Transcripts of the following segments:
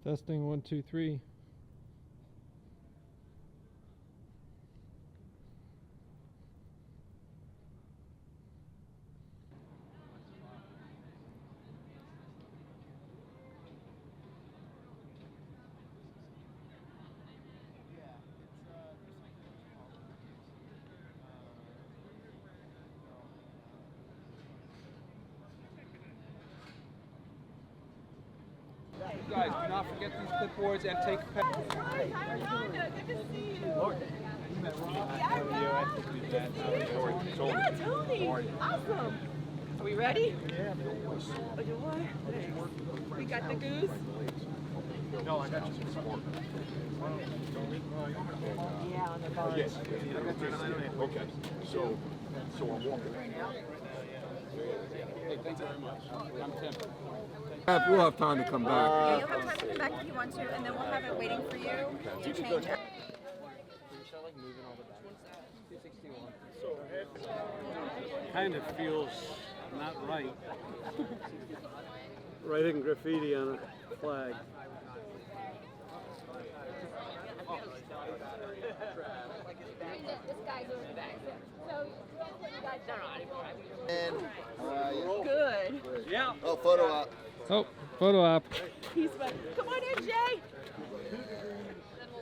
Testing 1, 2, 3. You guys, do not forget these clipboards and take Hi, Rhonda. Good to see you. Lord. Yeah, Tony. Awesome. Are we ready? Yeah. Oh, you what? We got the goose. No, I got you some support. Yeah, on the boat. Yes. Okay. So I'm walking. Hey, thanks very much. I'm Tim. We'll have time to come back. Yeah, you'll have time to come back if you want to, and then we'll have it waiting for you to change it. Kind of feels not right. Writing graffiti on a flag. Good. Yeah. Oh, photo op. Oh, photo op. He's fun. Come on in, Jay.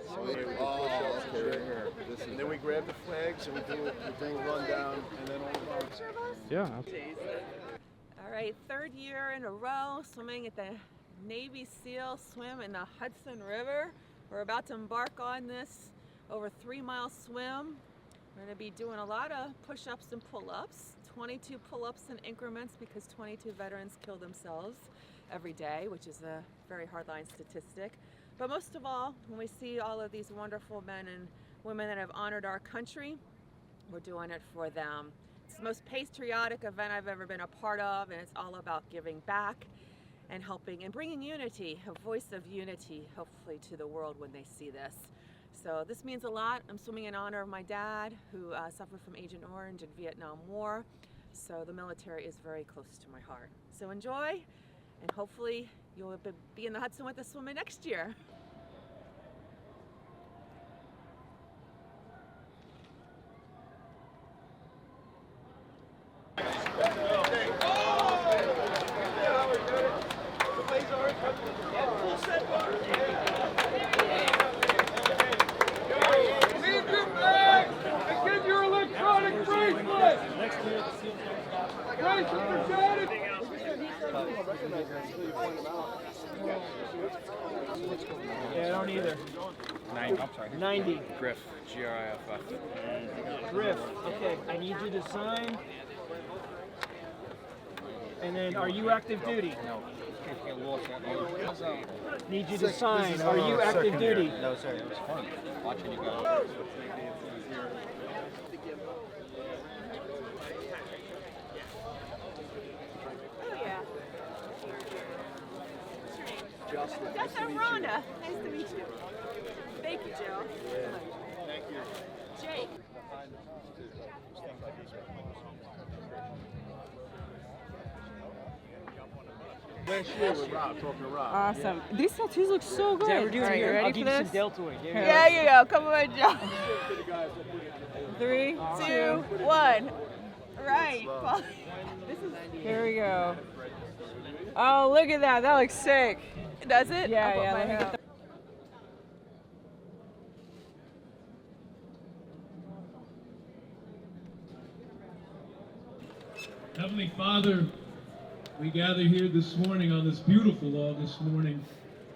Oh, okay, right here. And then we grab the flags and we do the thing rundown and then all of our... Yeah. All right, third year in a row swimming at the Navy Seal Swim in the Hudson River. We're about to embark on this over 3-mile swim. We're going to be doing a lot of push-ups and pull-ups, 22 pull-ups in increments because 22 veterans kill themselves every day, which is a very hardline statistic. But most of all, when we see all of these wonderful men and women that have honored our country, we're doing it for them. It's the most patriotic event I've ever been a part of, and it's all about giving back and helping and bringing unity, a voice of unity, hopefully to the world when they see this. So this means a lot. I'm swimming in honor of my dad, who suffered from Agent Orange in Vietnam War. So the military is very close to my heart. So enjoy, and hopefully you'll be in the Hudson with us swimming next year. Yeah, I don't either. 90. Griff, G-R-I-F-F. Griff. Okay, I need you to sign. And then, are you active duty? No. Need you to sign. Are you active duty? No, sir. It was fun watching you go. That's Rhonda. Nice to meet you. Thank you, Joe. Thank you. Jake. Last year with Rob, talking to Rob. Awesome. These tattoos look so good. Yeah, we're doing All right, it. you ready I'll for give this? you some deltoid. There you go. Come on, Joe. 3, 2, 1. Right. Here we go. Oh, look at that. That looks sick. Does it? Yeah, I'll yeah. put Let my me hair get Heavenly Father, we gather here this morning on this beautiful August morning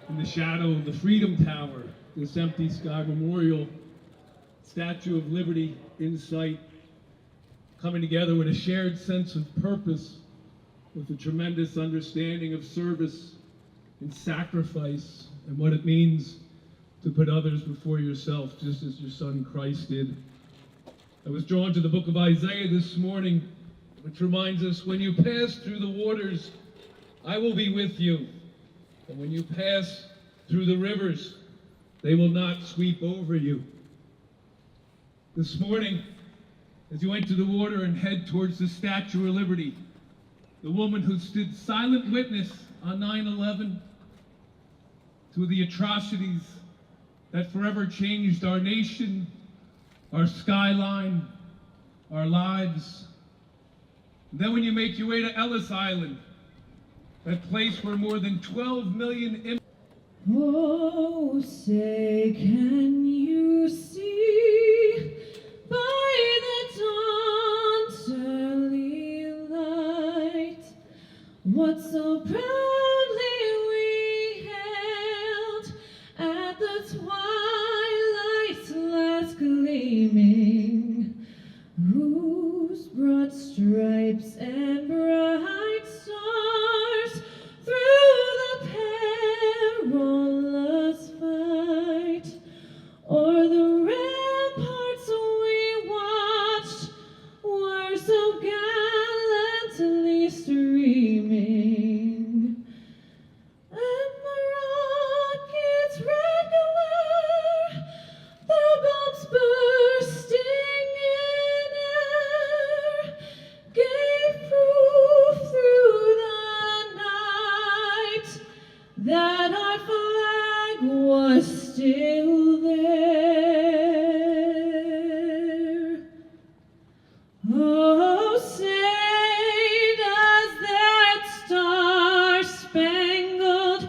in the shadow of the Freedom Tower, this empty sky memorial, Statue of Liberty in sight, coming together with a shared sense of purpose, with a tremendous understanding of service and sacrifice and what it means to put others before yourself, just as your son Christ did. I was drawn to the book of Isaiah this morning, which reminds us, when you pass through the waters, I will be with you. And when you pass through the rivers, they will not sweep over you. This morning, as you enter the water and head towards the Statue of Liberty, the woman who stood silent witness on 9/11 through the atrocities that forever changed our nation, our skyline, our lives. And then when you make your way to Ellis Island, that place where more than 12 million oh, say, can you see by the dawn's early light what so proudly we hailed at the twilight's last gleaming, whose broad stripes and bright stars through the perilous fight o'er the ramparts we watched were so gallantly streaming, and the rockets regular, the bombs bursting in air, gave proof through the night that our flag was still there. Oh, say does that star-spangled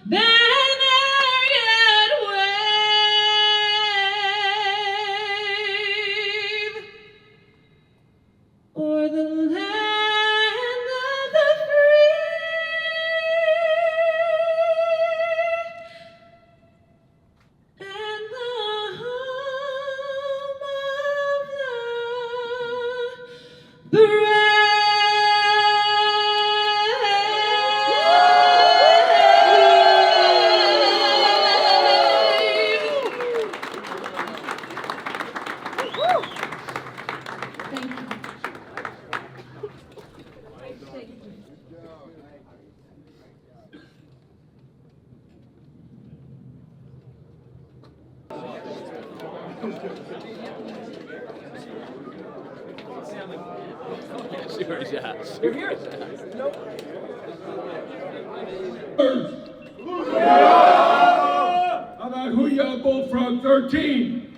banner yet wave o'er the land of the free and the home of the brave? Thank you. Thank you. See where he's at. You're here. Nope. How about Hooyah Bullfrog 13?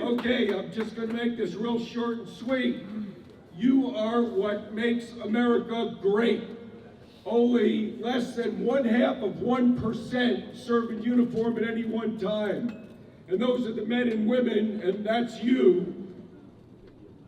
Okay, I'm just going to make this real short and sweet. You are what makes America great. Only less than 0.5% serve in uniform at any one time. And those are the men and women, and that's you,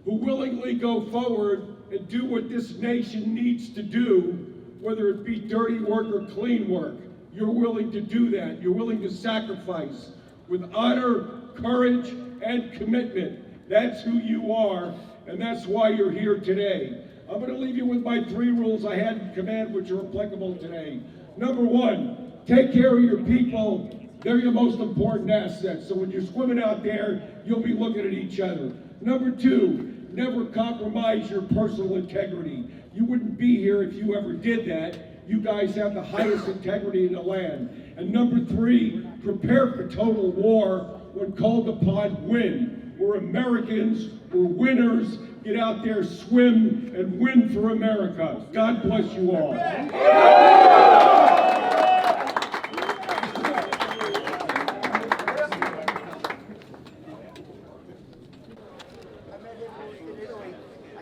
who willingly go forward and do what this nation needs to do, whether it be dirty work or clean work. You're willing to do that. You're willing to sacrifice with honor, courage, and commitment. That's who you are, and that's why you're here today. I'm going to leave you with my 3 rules I had in command, which are applicable today. Number 1, take care of your people. They're your most important asset. So when you're swimming out there, you'll be looking at each other. Number 2, never compromise your personal integrity. You wouldn't be here if you ever did that. You guys have the highest integrity in the land. And number 3, prepare for total war. When called upon, win. We're Americans, we're winners. Get out there, swim, and win for America. God bless you all. I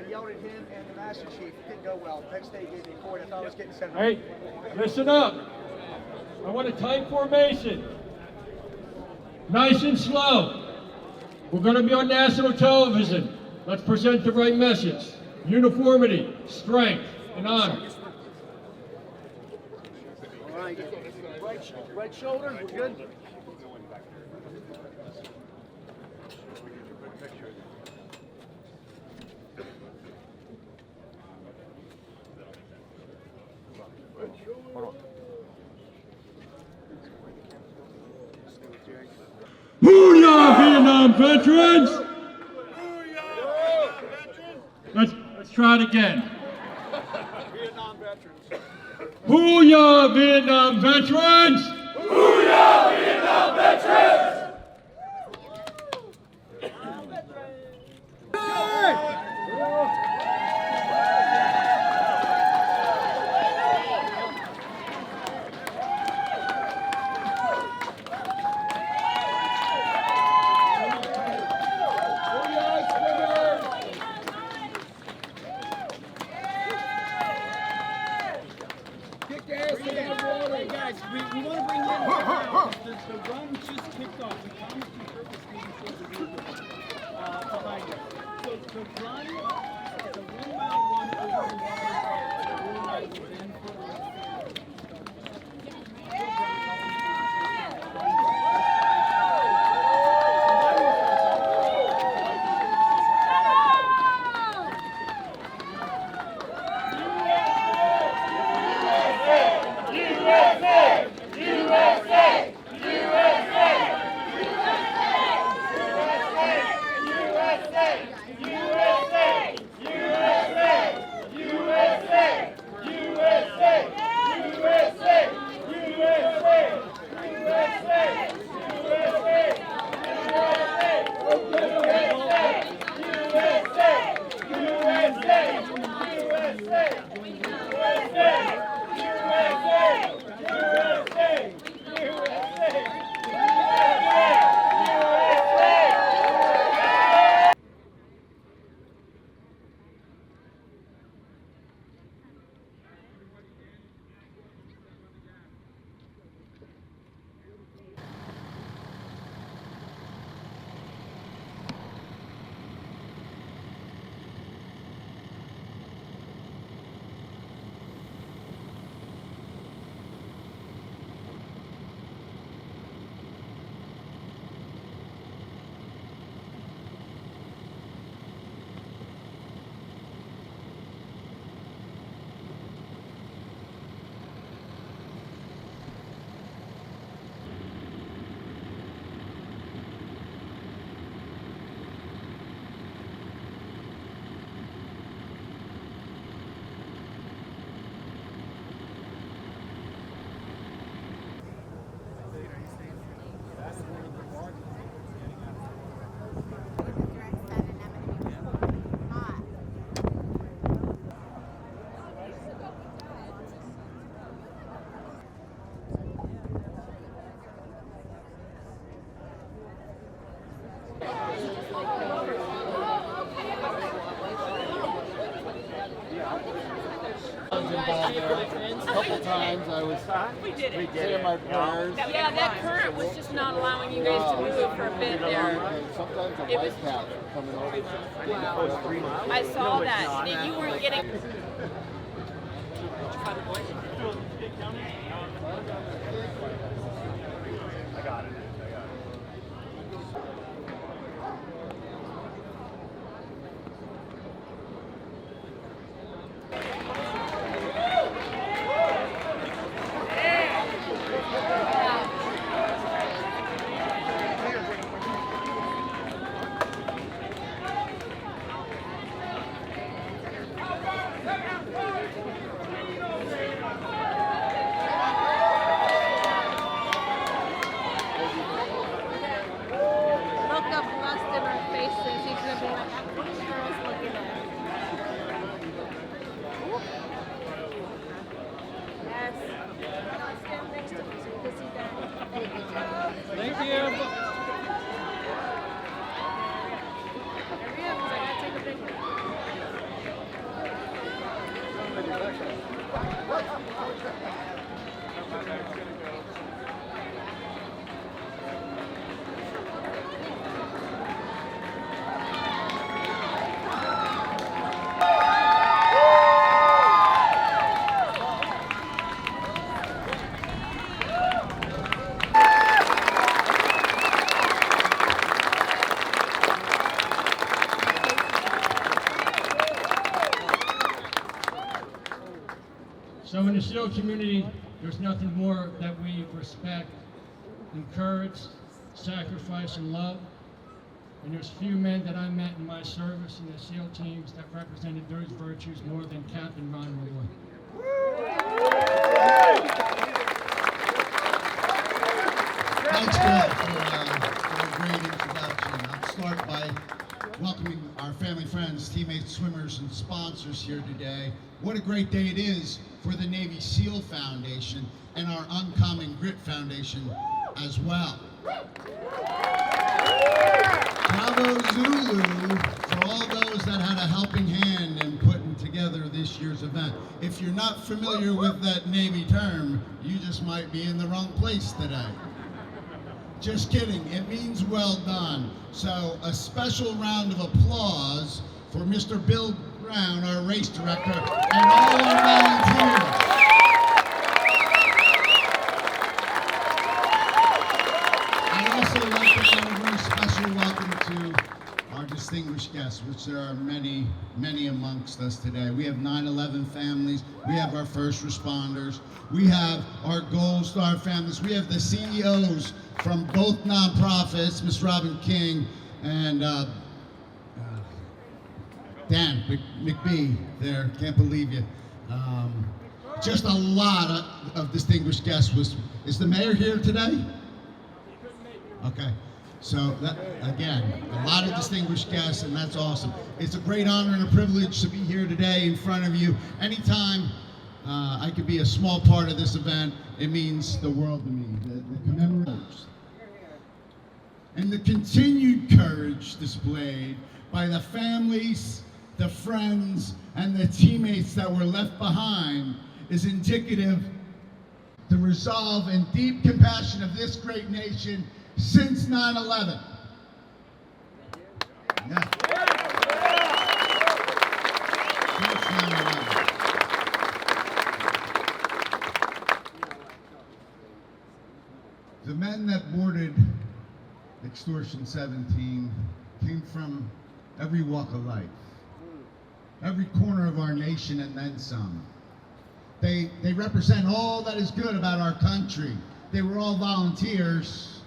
yelled at him and the Master Chief. It didn't go well. Next day he gave me a cord. I thought I was getting sent home. Hey, listen up. I want a tight formation. Nice and slow. We're going to be on national television. Let's present the right message. Uniformity, strength, and honor. All right. Right shoulder. We're good. Booyah, Vietnam veterans! Let's try it again. Vietnam veterans. Booyah, Vietnam veterans! Booyah, Vietnam veterans! Hey guys, we want to bring you in now. The run just kicked off. The Thomas T. Purpose Navy behind you. So the run is a 1 mile run over the water. The rule within A couple times I was saying my prayers. Yeah, that current was just not allowing you guys to move for a bit there. And sometimes the life paths are coming over. I saw that. You weren't getting. So in the SEAL community, there's nothing more that we respect, encourage, sacrifice, and love. And there's few men that I met in my service in the SEAL teams that represented those virtues more than Captain Rhonda Vetere. Thanks, Bill, for a great introduction. I'll start by welcoming our family, friends, teammates, swimmers, and sponsors here today. What a great day it is for the Navy SEAL Foundation and our Uncommon Grit Foundation as well. Bravo Zulu for all those that had a helping hand in putting together this this year's event. If you're not familiar with that Navy term, you just might be in the wrong place today. Just kidding, it means well done. So a special round of applause for Mr. Bill Brown, our race director, and all our volunteers. I'd also like to give a very special welcome to our distinguished guests, which there are many, many amongst us today. We have 9/11 families, we have our first responders, we have our Gold Star families, we have the CEOs from both nonprofits, Ms. Robin King and Dan McBee there, can't believe you. Just a lot of distinguished guests. Is the mayor here today? Okay, so that, again, a lot of distinguished guests, and that's awesome. It's a great honor and a privilege to be here today in front of you. Anytime I could be a small part of this event, it means the world to me. The commemorations and the continued courage displayed by the families, the friends, and the teammates that were left behind is indicative of the resolve and deep compassion of this great nation since 9/11. Yeah. Since 9/11. The men that boarded Extortion 17 came from every walk of life, every corner of our nation and then some. They represent all that is good about our country. They were all volunteers.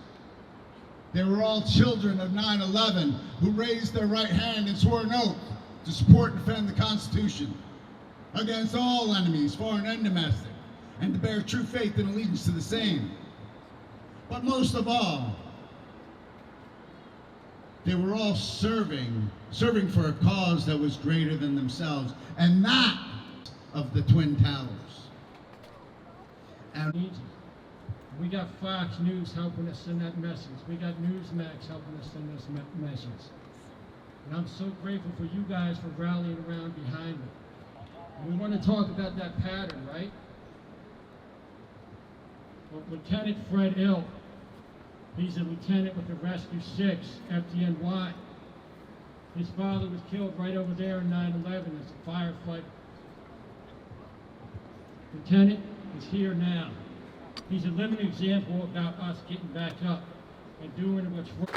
They were all children of 9/11 who raised their right hand and swore an oath to support and defend the Constitution against all enemies, foreign and domestic, and to bear true faith and allegiance to the same. But most of all, they were all serving for a cause that was greater than themselves, and that of the Twin Towers. And we got Fox News helping us send that message. We got Newsmax helping us send this message. And I'm so grateful for you guys for rallying around behind me. And we want to talk about that pattern, right? Well, Lieutenant Fred Ill, he's a lieutenant with the Rescue 6, FDNY. His father was killed right over there in 9/11 as a firefighter. Lieutenant is here now. He's a living example about us getting back up and doing what's right.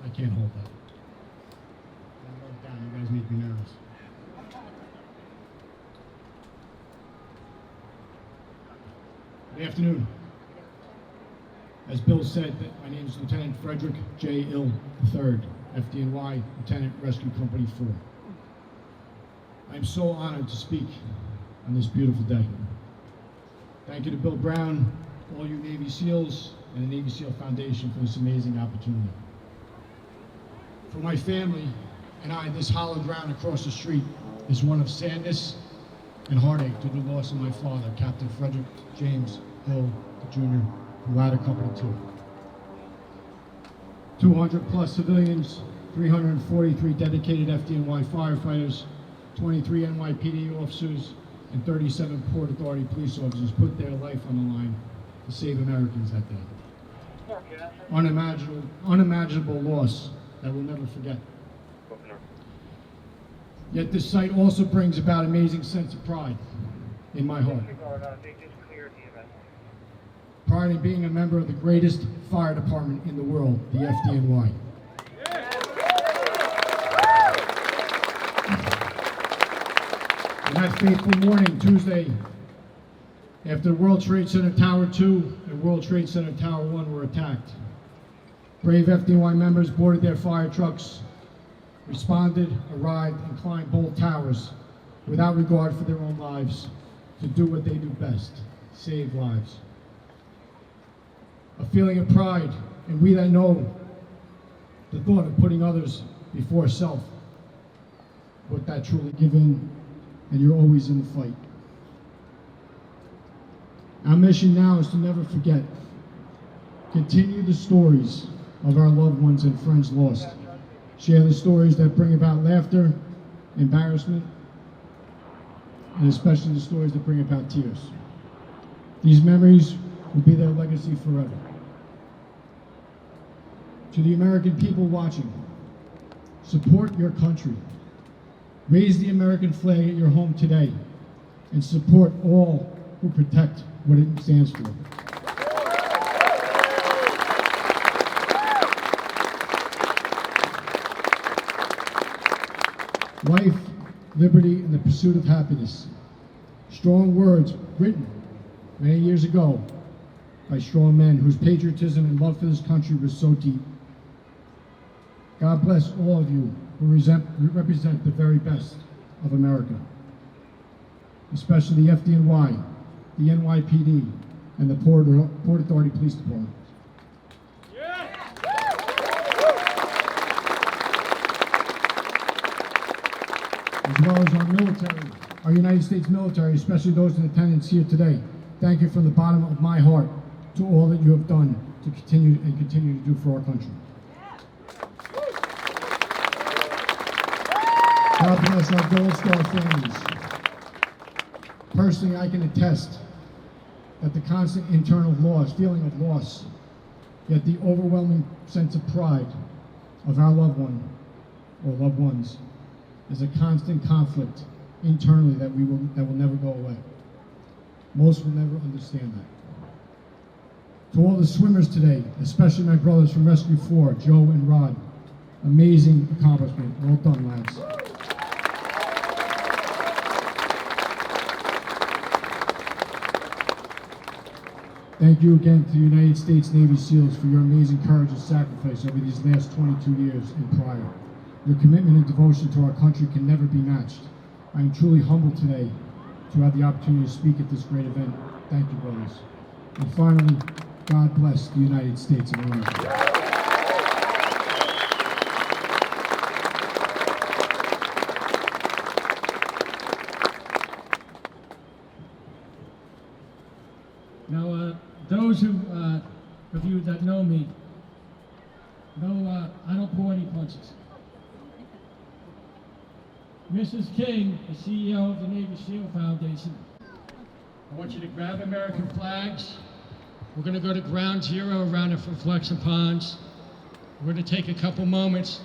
I can't hold that. I wrote it down. You guys make me nervous. Good afternoon. As Bill said, my name is Lieutenant Frederick J. Ill III, FDNY, Lieutenant Rescue Company 4. I'm so honored to speak on this beautiful day. Thank you to Bill Brown, all you Navy SEALs, and the Navy SEAL Foundation for this amazing opportunity. For my family and I, this hallowed ground across the street is one of sadness and heartache due to the loss of my father, Captain Frederick James Hill, Jr., from Ladder Company 2. 200 plus civilians, 343 dedicated FDNY firefighters, 23 NYPD officers, and 37 Port Authority police officers put their life on the line to save Americans that day. Unimaginable loss that we'll never forget. Yet this site also brings about an amazing sense of pride in my heart. Pride in being a member of the greatest fire department in the world, the FDNY. And that fateful morning, Tuesday, after World Trade Center Tower 2 and World Trade Center Tower 1 were attacked, brave FDNY members boarded their fire trucks, responded, arrived, and climbed both towers without regard for their own lives to do what they do best, save lives. A feeling of pride, and we that know the thought of putting others before self, what that truly given, and you're always in the fight. Our mission now is to never forget, continue the stories of our loved ones and friends lost, Share the stories that bring about laughter, embarrassment, and especially the stories that bring about tears. These memories will be their legacy forever. To the American people watching, support your country. Raise the American flag at your home today and support all who protect what it stands for. Life, liberty, and the pursuit of happiness. Strong words written many years ago by strong men whose patriotism and love for this country was so deep. God bless all of you who represent the very best of America, especially the FDNY, the NYPD, and the Port Authority Police Department. As well as our military, our United States military, especially those in attendance here today. Thank you from the bottom of my heart to all that you have done to continue to do for our country. God bless our Gold Star families. Personally, I can attest that the constant internal feeling of loss, yet the overwhelming sense of pride of our loved one or loved ones is a constant conflict internally that will never go away. Most will never understand that. To all the swimmers today, especially my brothers from Rescue 4, Joe and Rod, amazing accomplishment. Well done, lads. Thank you again to the United States Navy SEALs for your amazing courage and sacrifice over these last 22 years and prior. Your commitment and devotion to our country can never be matched. I am truly humbled today to have the opportunity to speak at this great event. Thank you, brothers. And finally, God bless the United States of America. Now, those of you that know me, know I don't pull any punches. Mrs. King, the CEO of the Navy SEAL Foundation, I want you to grab American flags. We're going to go to ground zero around the reflection ponds. We're going to take a couple moments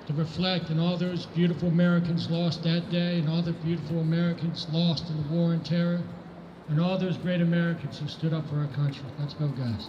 to reflect on all those beautiful Americans lost that day and all the beautiful Americans lost in the war and terror and all those great Americans who stood up for our country. Let's go, guys.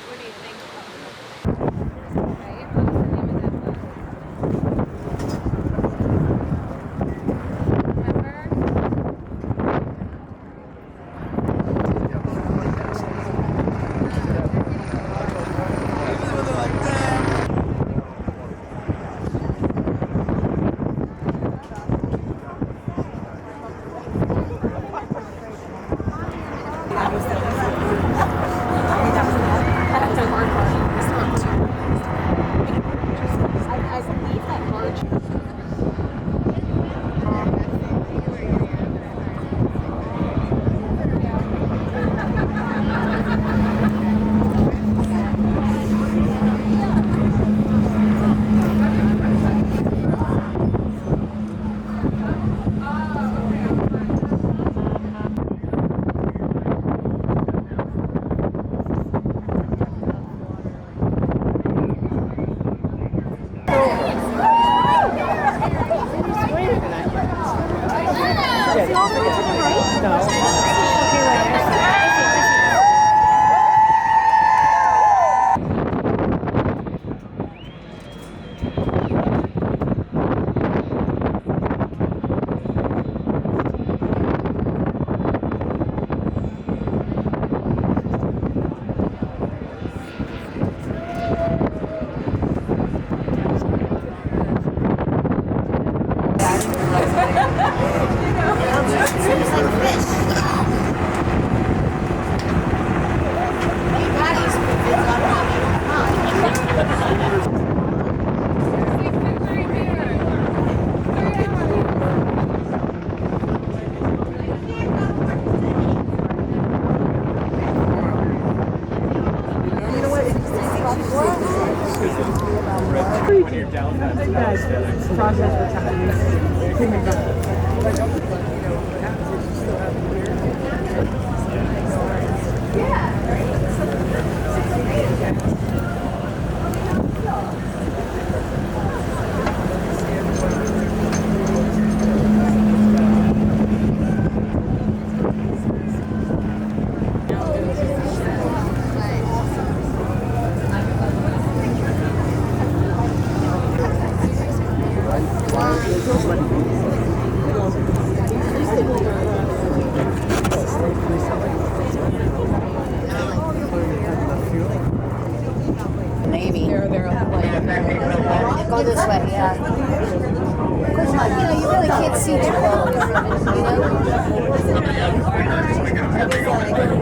What do you think? Maybe. They're like, go this way, yeah. Because, you know, you really can't see too well, you know?